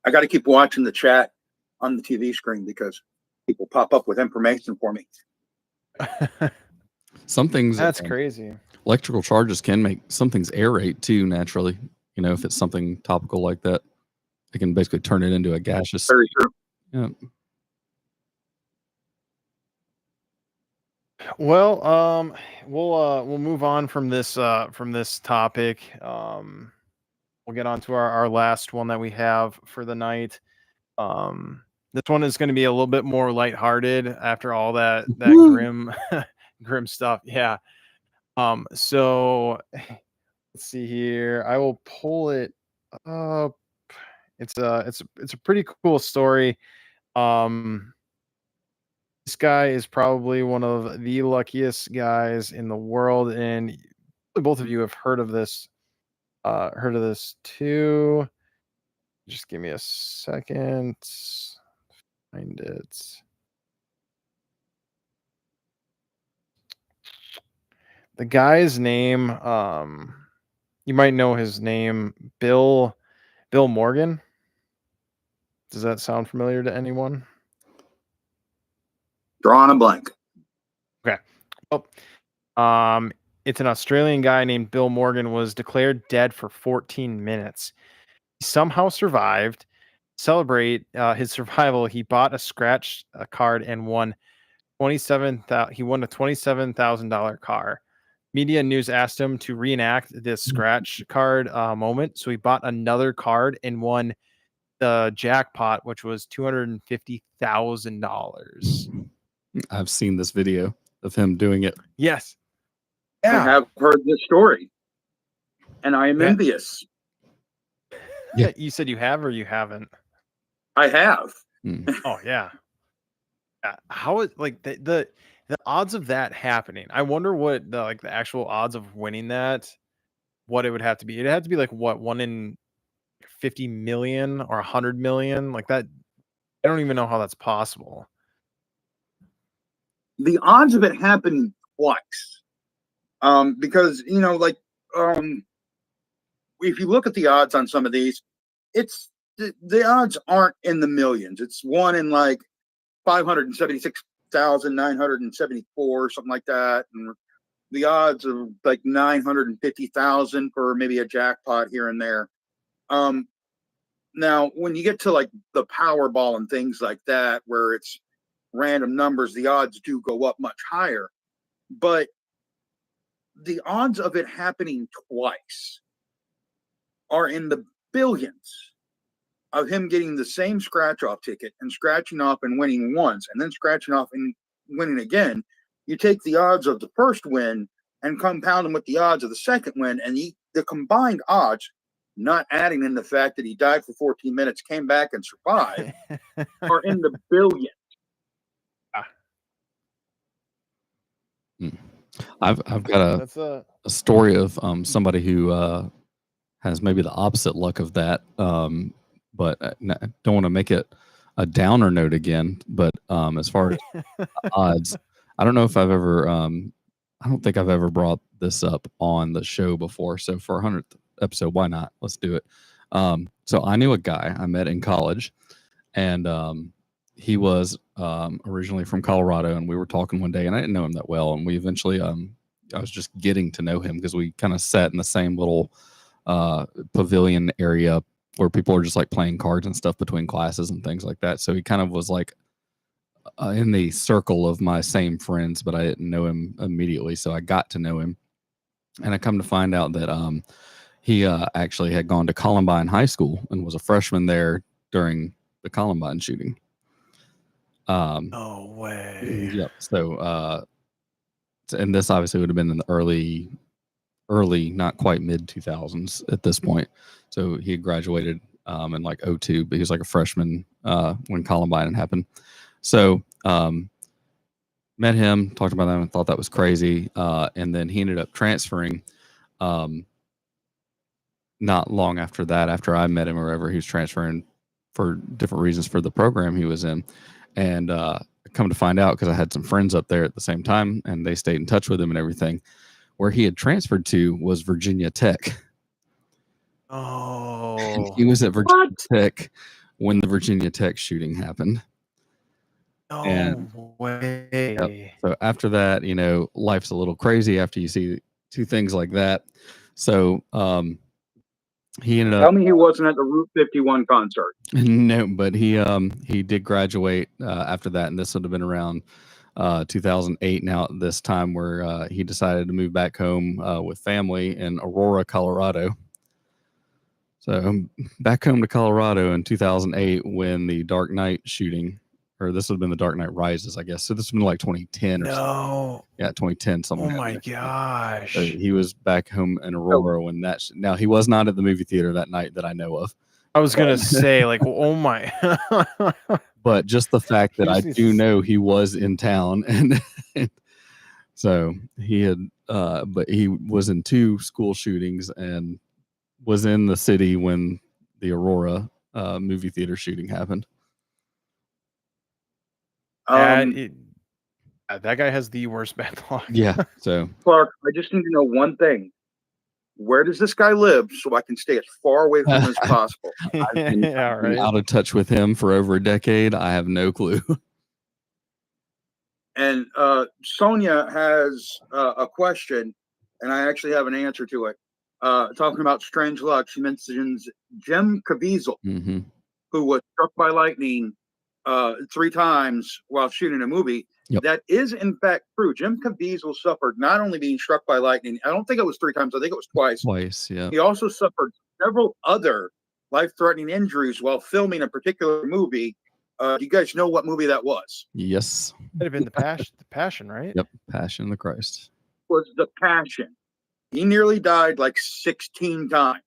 I got to keep watching the chat on the TV screen because people pop up with information for me. Some things that's crazy. Electrical charges can make some things aerate too naturally. If it's something topical like that, it can basically turn it into a gaseous. Very true. Yeah. Well, we'll move on from this topic. We'll get on to our last one that we have for the night. This one is going to be a little bit more lighthearted after all that grim stuff. Yeah. So let's see here. I will pull it up. It's a pretty cool story. This guy is probably one of the luckiest guys in the world, and both of you have heard of this too. Just give me a second. Find it. The guy's name, you might know his name, Bill Morgan. Does that sound familiar to anyone? Drawing a blank. Okay. Well, it's an Australian guy named Bill Morgan was declared dead for 14 minutes. He somehow survived. Celebrate his survival, he bought a scratch card and won He won a $27,000 car. Media News asked him to reenact this scratch card moment, so he bought another card and won the jackpot, which was $250,000. I've seen this video of him doing it. Yes. I have heard this story, and I am envious. Yeah. You said you have or you haven't? I have. Oh yeah. How is like the odds of that happening? I wonder what the actual odds of winning that. What it would have to be? It'd have to be like what, 1 in 50 million or 100 million, like that. I don't even know how that's possible. The odds of it happening twice, because if you look at the odds on some of these, it's the odds aren't in the millions. It's 1 in like 576,974, something like that, and the odds of like 950,000 for maybe a jackpot here and there. Now, when you get to like the Powerball and things like that, where it's random numbers, the odds do go up much higher. But the odds of it happening twice are in the billions, of him getting the same scratch off ticket and scratching off and winning once and then scratching off and winning again. You take the odds of the first win and compound them with the odds of the second win, and the combined odds, not adding in the fact that he died for 14 minutes, came back and survived, are in the billions. I've got a story of somebody who has maybe the opposite luck of that, but I don't want to make it a downer note again. But as far as odds, I don't know if I've ever I don't think I've ever brought this up on the show before. So for 100th episode, why not? Let's do it. So I knew a guy I met in college, and he was originally from Colorado, and we were talking one day, and I didn't know him that well, and we eventually I was just getting to know him because we kind of sat in the same little pavilion area where people are just like playing cards and stuff between classes and things like that. So he kind of was like in the circle of my same friends, but I didn't know him immediately. So I got to know him, and I come to find out that he actually had gone to Columbine High School and was a freshman there during the Columbine shooting. No way. Yep. So, and this obviously would have been in the early, not quite mid 2000s at this point. So he had graduated in like 2002, but he was like a freshman when Columbine happened. So met him, talked about that, and thought that was crazy. And then he ended up transferring. Not long after that, after I met him or whatever, he was transferring for different reasons for the program he was in. And come to find out, because I had some friends up there at the same time, and they stayed in touch with him and everything, where he had transferred to was Virginia Tech. Oh. And he was at Virginia Tech when the Virginia Tech shooting happened. No way. Yep. So after that, life's a little crazy after you see two things like that. So he ended up. Tell me he wasn't at the Route 51 concert. No, but he did graduate after that, and this would have been around 2008 now at this time, where he decided to move back home with family in Aurora, Colorado. So back home to Colorado in 2008 when the Dark Knight shooting, or this would have been the Dark Knight Rises, I guess. So this would have been like 2010 or something. Yeah, 2010 something. Oh my gosh. So he was back home in Aurora when that. Now he was not at the movie theater that night that I know of. I was gonna say, like, oh my. But just the fact that I do know he was in town, and so he had, but he was in 2 school shootings and was in the city when the Aurora movie theater shooting happened. That guy has the worst bad luck. Yeah. So Clark, I just need to know one thing. Where does this guy live so I can stay as far away from him as possible? I've been out of touch with him for over a decade. I have no clue. And Sonia has a question, and I actually have an answer to it. Talking about strange luck, she mentions Jim Caviezel, who was struck by lightning 3 times while shooting a movie. Yep. That is in fact true. Jim Caviezel suffered not only being struck by lightning, I don't think it was 3 times, I think it was twice. Yeah. He also suffered several other life-threatening injuries while filming a particular movie. You guys know what movie that was? Yes. It'd have been the Passion, right? Yep. Passion of the Christ. was The Passion. He nearly died like 16 times.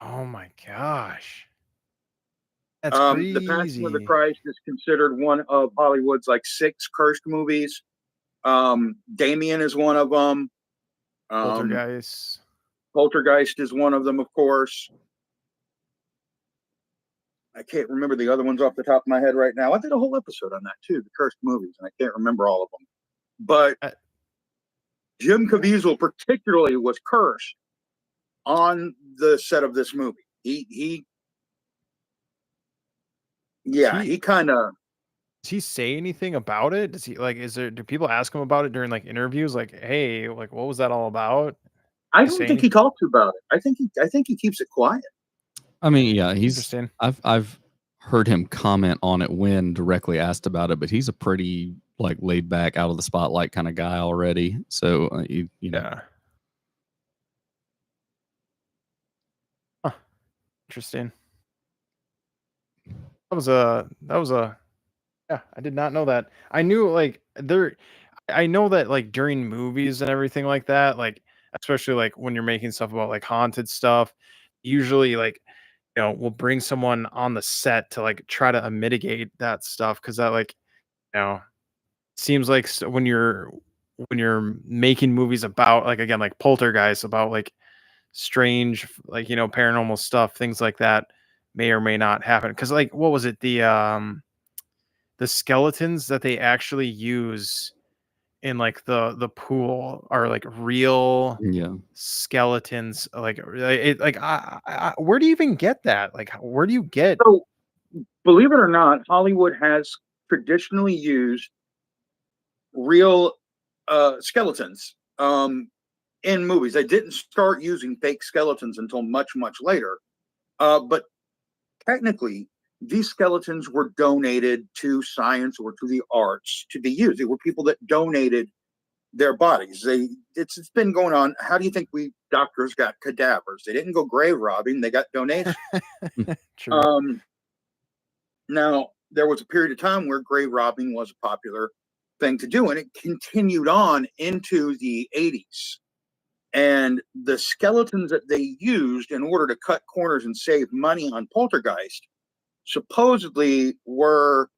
Oh my gosh. That's The Passion of the crazy. Christ is considered one of Hollywood's like 6 cursed movies. Damien is one of them. Poltergeist. Poltergeist is one of them, of course. I can't remember the other ones off the top of my head right now. I did a whole episode on that too, the cursed movies, and I can't remember all of them. But Jim Caviezel particularly was cursed on the set of this movie. He kind of. Does he say anything about it? Does he do people ask him about it during like interviews? Like, hey, like what was that all about? I don't think he talks about it. I think he keeps it quiet. I mean, yeah, Interesting. I've heard him comment on it when directly asked about it, but he's a pretty like laid back, out of the spotlight kind of guy already. So you know. Yeah. Huh. Interesting. That was a yeah, I did not know that. I knew I know that like during movies and everything like that, like especially like when you're making stuff about like haunted stuff, usually like we'll bring someone on the set to like try to mitigate that stuff because that like seems like when you're making movies about like again like Poltergeist, about like strange like paranormal stuff, things like that may or may not happen because like what was it, the skeletons that they actually use in like the pool are like real skeletons. Like it like where do you even get that? Like where do you get? So believe it or not, Hollywood has traditionally used real skeletons in movies. They didn't start using fake skeletons until much later, but technically these skeletons were donated to science or to the arts to be used. They were people that donated their bodies. It's been going on. How do you think we doctors got cadavers? They didn't go grave robbing, they got donations. Now there was a period of time where grave robbing was a popular thing to do, and it continued on into the 80s. And the skeletons that they used in order to cut corners and save money on Poltergeist supposedly were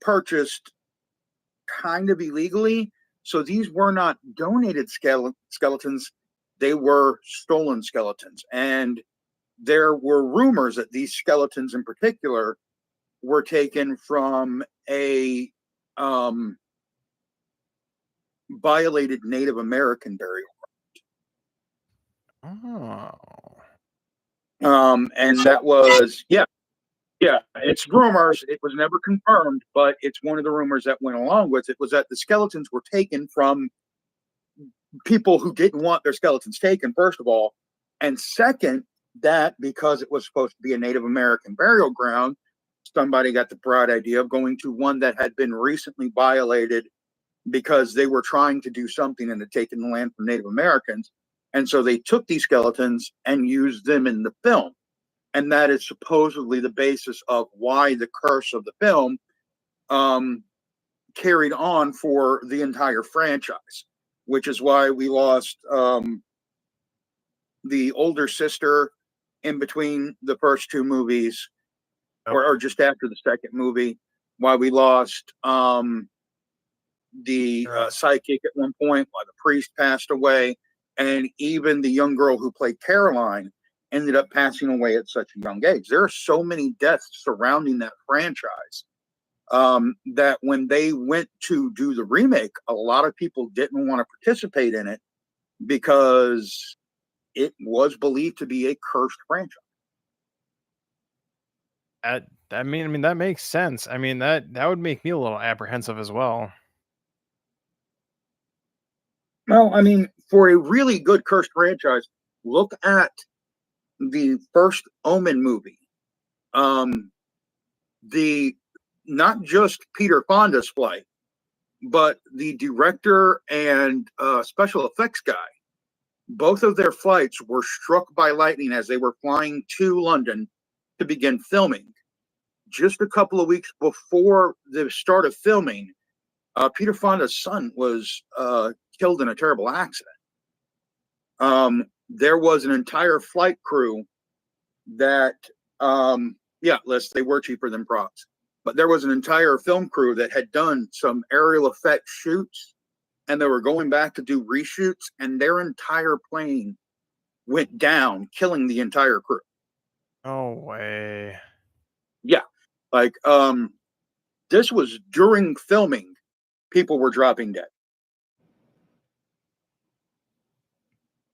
purchased kind of illegally. So these were not donated skeletons, they were stolen skeletons. And there were rumors that these skeletons in particular were taken from a violated Native American burial. And that was, yeah, it's rumors. It was never confirmed, but it's one of the rumors that went along with it, was that the skeletons were taken from people who didn't want their skeletons taken, first of all. And second, that because it was supposed to be a Native American burial ground, somebody got the bright idea of going to one that had been recently violated because they were trying to do something and had taken the land from Native Americans. And so they took these skeletons and used them in the film. And that is supposedly the basis of why the curse of the film carried on for the entire franchise, which is why we lost the older sister in between the first 2 movies, or just after the second movie, why we lost the psychic at one point, why the priest passed away, and even the young girl who played Caroline ended up passing away at such a young age. There are so many deaths surrounding that franchise that when they went to do the remake, a lot of people didn't want to participate in it because it was believed to be a cursed franchise. I mean that makes sense. I mean that would make me a little apprehensive as well. Well, I mean, for a really good cursed franchise, look at the first Omen movie. The not just Peter Fonda's flight, but the director and special effects guy, both of their flights were struck by lightning as they were flying to London to begin filming. Just a couple of weeks before the start of filming, Peter Fonda's son was killed in a terrible accident. There was an entire flight crew that, they were cheaper than props, but there was an entire film crew that had done some aerial effect shoots, and they were going back to do reshoots, and their entire plane went down, killing the entire crew. No way. Yeah. Like, this was during filming, people were dropping dead.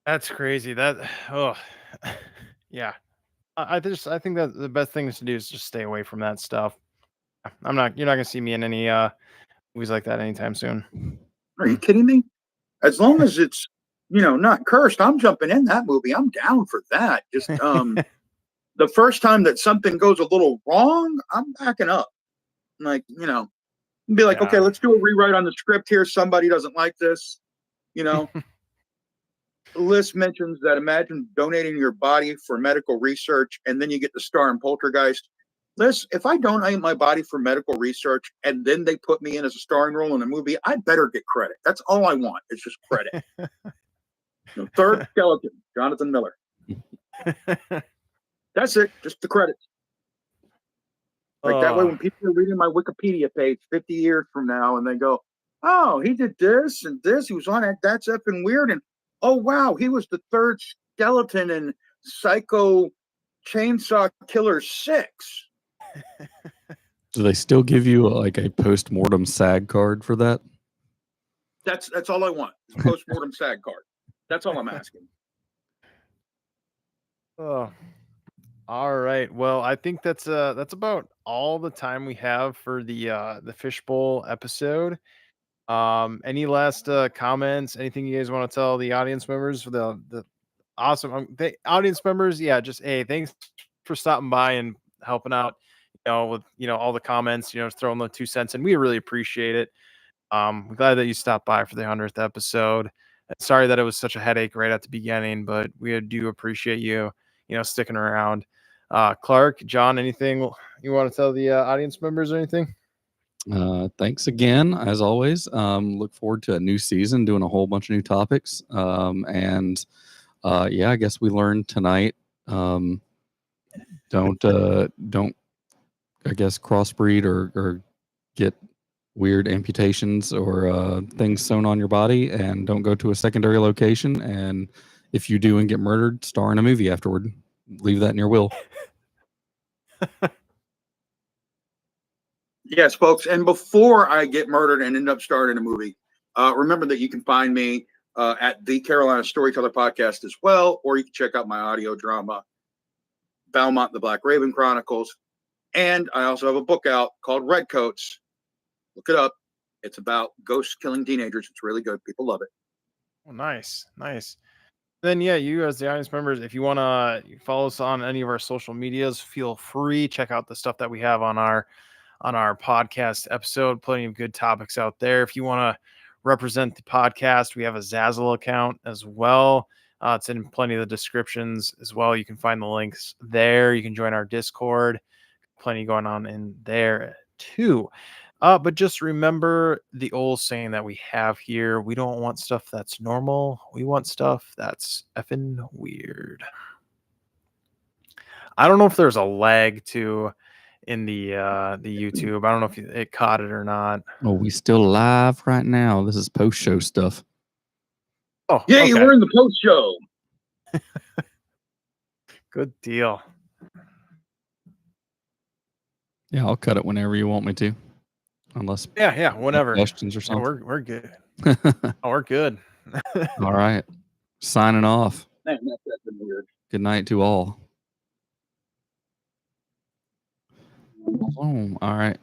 That's crazy. Yeah. I think that the best thing to do is just stay away from that stuff. You're not gonna see me in any movies like that anytime soon. Are you kidding me? As long as it's, not cursed, I'm jumping in that movie. I'm down for that. Just the first time that something goes a little wrong, I'm backing up. Like, be like, okay, let's do a rewrite on the script here. Somebody doesn't like this. Liz mentions that imagine donating your body for medical research and then you get the star in Poltergeist. Liz, if I donate my body for medical research and then they put me in as a starring role in a movie, I better get credit. That's all I want. It's just credit. Third skeleton, Jonathan Miller. That's it. Just the credits. Like that way, when people are reading my Wikipedia page 50 years from now and they go, oh, he did this and this, he was on it, that's effing weird. And oh, wow, he was the third skeleton in Psycho Chainsaw Killer 6. Do they still give you like a post-mortem SAG card for that? That's all I want. Post-mortem SAG card. That's all I'm asking. Oh, all right. Well, I think that's about all the time we have for the Fishbowl episode. Any last comments? Anything you guys want to tell the audience members for the awesome audience members? Yeah, just thanks for stopping by and helping out. With all the comments. Throwing the 2 cents, and we really appreciate it. I'm glad that you stopped by for the 100th episode. Sorry that it was such a headache right at the beginning, but we do appreciate you, sticking around. Clark, John, anything you want to tell the audience members or anything? Thanks again, as always. Look forward to a new season, doing a whole bunch of new topics. I guess we learned tonight. Don't I guess crossbreed or get weird amputations or things sewn on your body, and don't go to a secondary location. And if you do and get murdered, star in a movie afterward. Leave that in your will. Yes, folks. And before I get murdered and end up starring in a movie, remember that you can find me at the Carolina Storyteller Podcast as well, or you can check out my audio drama, Valmont, the Black Raven Chronicles. And I also have a book out called Redcoats. Look it up. It's about ghosts killing teenagers. It's really good. People love it. Oh, nice. Then, you as the audience members, if you want to follow us on any of our social medias, feel free. Check out the stuff that we have on our podcast episode. Plenty of good topics out there. If you want to represent the podcast, we have a Zazzle account as well. It's in plenty of the descriptions as well. You can find the links there. You can join our Discord. Plenty going on in there too. But just remember the old saying that we have here. We don't want stuff that's normal. We want stuff that's effing weird. I don't know if there's a lag too in the YouTube. I don't know if it caught it or not. Oh, we still live right now. This is post-show stuff. Oh, yeah, okay. We're in the post show. Good deal. Yeah, I'll cut it whenever you want me to. Unless whenever questions or something. We're good. We're good. All right. Signing off. Man, that's weird. Good night to all. Oh, all right.